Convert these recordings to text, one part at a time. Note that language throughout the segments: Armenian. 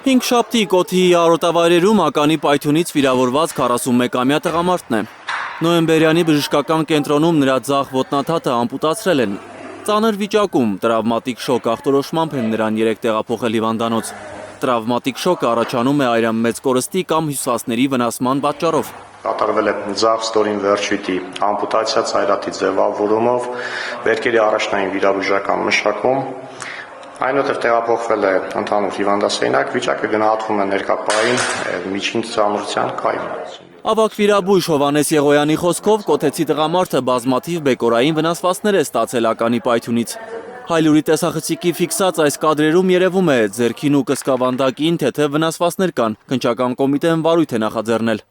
Հինգշաբթի Կոթիի արոտավայրերում ականի պայթյունից վիրավորված 41-ամյա տղամարդն է։ Նոյեմբերյանի բժշկական կենտրոնում նրա ձախ ոտնաթաթը ամպուտացրել են։ Ծանր վիճակում տրավմատիկ շոկ ախտորոշմամբ են նրան 3 տեղափոխել հիվանդանոց։ Տրավմատիկ շոկը առաջանում է այրամեծ կորստի կամ հյուսվածքների վնասման պատճառով։ Կատարվել է ձախ ստորին վերջույթի ամպուտացիա ծայրատի ձևավորումով, վերքերի առաջնային վիրաբուժական մշակում, այնուհետև տեղափոխվել է ընդհանուր հիվանդասենյակ, վիճակը գնահատվում է ներկապային միջին ծանրության կայուն։ Ավագ վիրաբույժ Հովհաննես Եղոյանի խոսքով կոթեցի տղամարդը բազմաթիվ բեկորային վնասվածքներ է ստացել ականի պայթյունից։ Հայլուրի տեսախցիկի ֆիքսած այս կադրերում երևում է ձեռքին ու կսկավանդակին թեթև վնասվածքներ կան, քննչական կոմիտեն վարույթ է նախաձեռնել։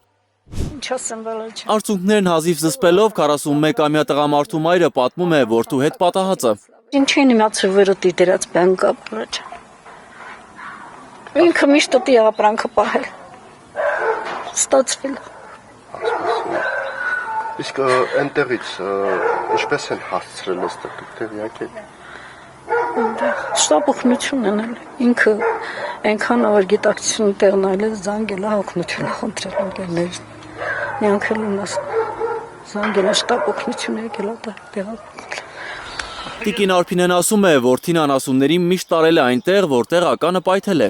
Արցունքներն հազիվ զսպելով 41-ամյա տղամարդու մայրը պատմում է որդու հետ պատահածը։ Ինչ չեն իմացել վրտի դրած բան կապրաջ։ Ինքը միշտ դի ապրանքը պահել։ Ստացվել։ Իսկ այնտեղից ինչպես են հասցրել այստեղ տեղյակ եք։ Շտապօգնություն են ել։ Ինքը այնքան որ գիտակցություն տեղնայել է զանգել օգնություն խնդրել ընկերներ։ Նյանքել ունաս զանգել շտապօգնություն եկել այդտեղ։ Տիկին Արփինեն ասում է, որդին անասունների միշտ տարել է այնտեղ, որտեղ ականը պայթել է։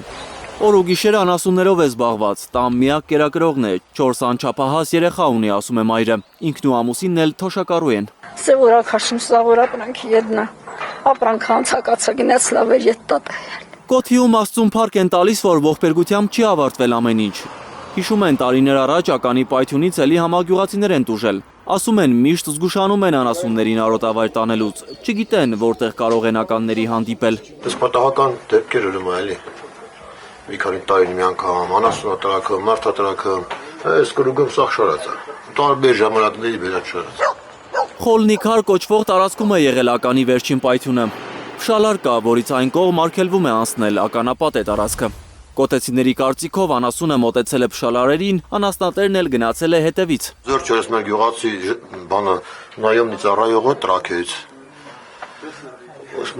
Օր ու գիշեր անասուններով է զբաղված, տան միակ կերակրողն է, 4 անչափահաս երեխա ունի, ասում է մայրը, ինքն ու ամուսինն էլ թոշակառու են։ Սևորակաշին սավորապրանքի ետնա, ապրանքը անցակացա գնաց լավեր ետ տատա։ Կոթիում Աստծուն փառք են տալիս, որ ողբերգությամբ չի ավարտվել ամեն ինչ։ Հիշում են տարիներ առաջ ականի պայթյունից էլի համագյուղացիներ են տուժել։ Ասում են միշտ զգուշանում են անասուններին արոտավայր տանելուց, չգիտեն որտեղ կարող են ականների հանդիպել։ Այս պատահական դեպքեր ուրեմն էլի։ Մի քանի տարի մի անգամ անասունատրակը, մարդատրակը, այս կրուգում սաղ շարած է։ Տարբեր ժամանակների վերած շարած։ Խոլնիքար կոչվող տարածքում է եղել ականի վերջին պայթյունը։ Փշալար կա, որից այն կողմ արգելվում է անցնել, ականապատ է տարածքը։ Կոթեցիների կարծիքով անասունը մոտեցել է փշալարերին, անասնատերն էլ գնացել է հետևից։ Ձեր չորս մեր գյուղացի բանը նայոմնի ծառայողը տրակեց։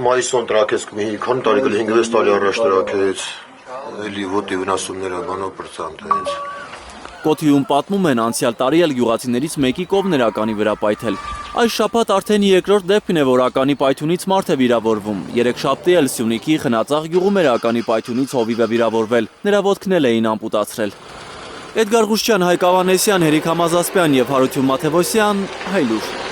Մայիսոն տրակեց մի քանի տարի 5-6 տարի առաջ տրակեց։ Էլի ոտի վնասումները բանով բրցանտեց։ Կոթիում պատմում են անցյալ տարի էլ գյուղացիներից մեկի կողմն էր ականի վրա պայթել։ Այս շաբաթ արդեն երկրորդ դեպքն է, որ ականի պայթյունից մարդ է վիրավորվում։ Երեքշաբթի էլ Սյունիքի Խնածաղ գյուղում էր ականի պայթյունից հովիվ է վիրավորվել։ Նրա ոտքն էլ էին ամպուտացրել։ Էդգար Ղուշչյան, Հայկ Ավանեսյան, Հերիկ Համազասպյան և Հարություն Մաթևոսյան, Հայլուր։